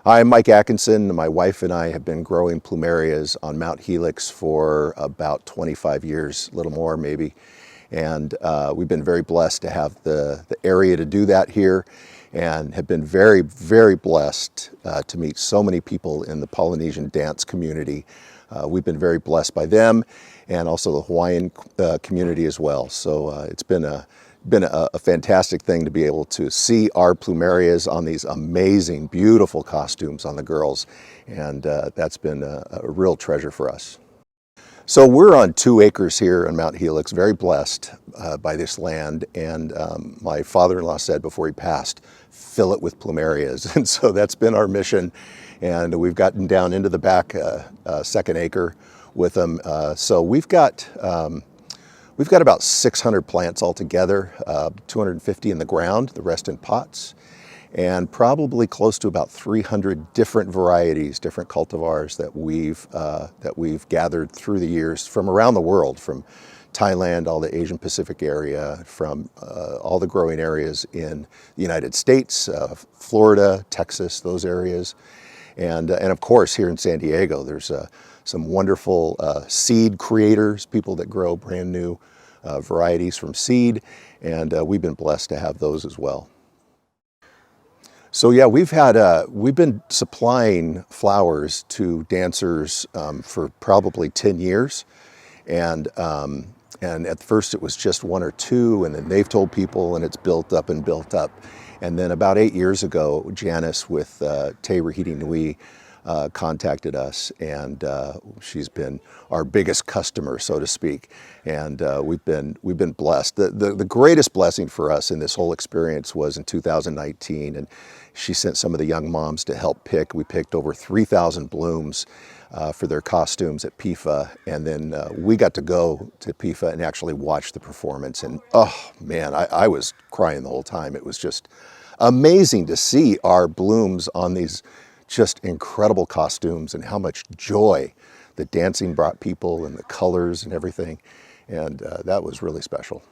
I'm Mike Atkinson. My wife and I have been growing plumerias on Mount Helix for about 25 years, a little more maybe. And we've been very blessed to have the area to do that here, and have been very, very blessed to meet so many people in the Polynesian dance community. We've been very blessed by them, and also the Hawaiian community as well. So it's been a fantastic thing to be able to see our plumerias on these amazing, beautiful costumes on the girls, and that's been a real treasure for us. So we're on 2 acres here on Mount Helix, very blessed by this land, and my father-in-law said before he passed, fill it with plumerias, and so that's been our mission, and we've gotten down into the back 2nd acre with them. So we've got about 600 plants altogether, 250 in the ground, the rest in pots, and probably close to about 300 different varieties, different cultivars that we've gathered through the years from around the world, from Thailand, all the Asian Pacific area, from all the growing areas in the United States, Florida, Texas, those areas, and of course here in San Diego, there's some wonderful seed creators, people that grow brand new varieties from seed, and we've been blessed to have those as well. So yeah, we've been supplying flowers to dancers for probably 10 years, and at first it was just 1 or 2, and then they've told people, and it's built up and built up. And then about 8 years ago, Janice with Te Rahiti Nui contacted us, and she's been our biggest customer, so to speak, and we've been blessed. The greatest blessing for us in this whole experience was in 2019, and she sent some of the young moms to help pick. We picked over 3,000 blooms for their costumes at PIFA, and then we got to go to PIFA and actually watch the performance, and oh man, I was crying the whole time. It was just amazing to see our blooms on these just incredible costumes, and how much joy the dancing brought people, and the colors and everything, and that was really special.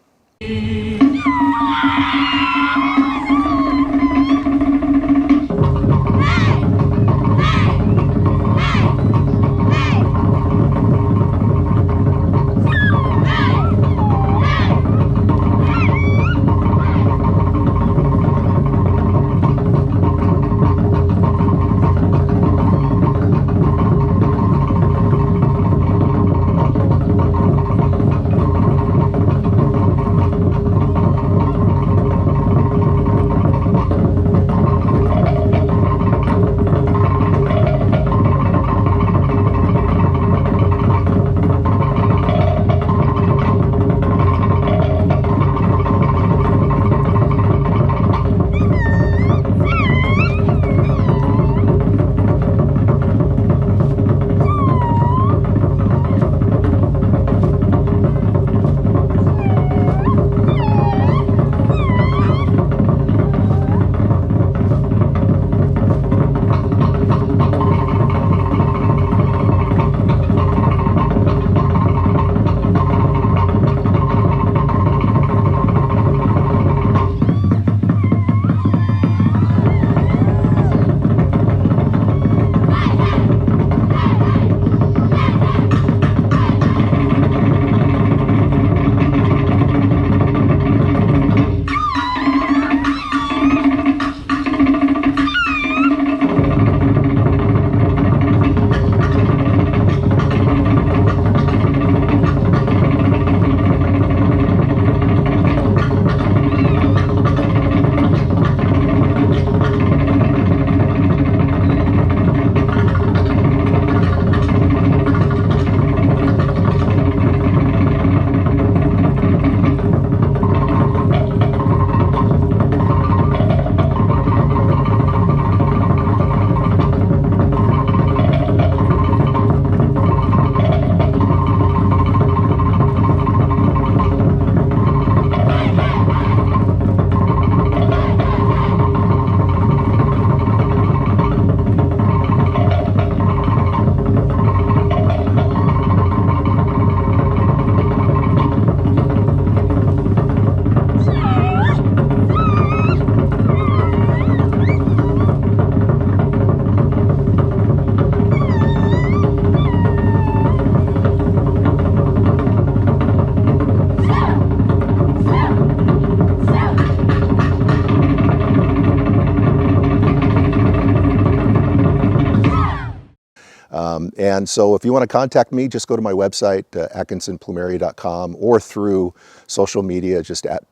And so if you want to contact me, just go to my website, atkinsonplumeria.com, or through social media, just at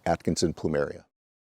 Atkinson Plumeria.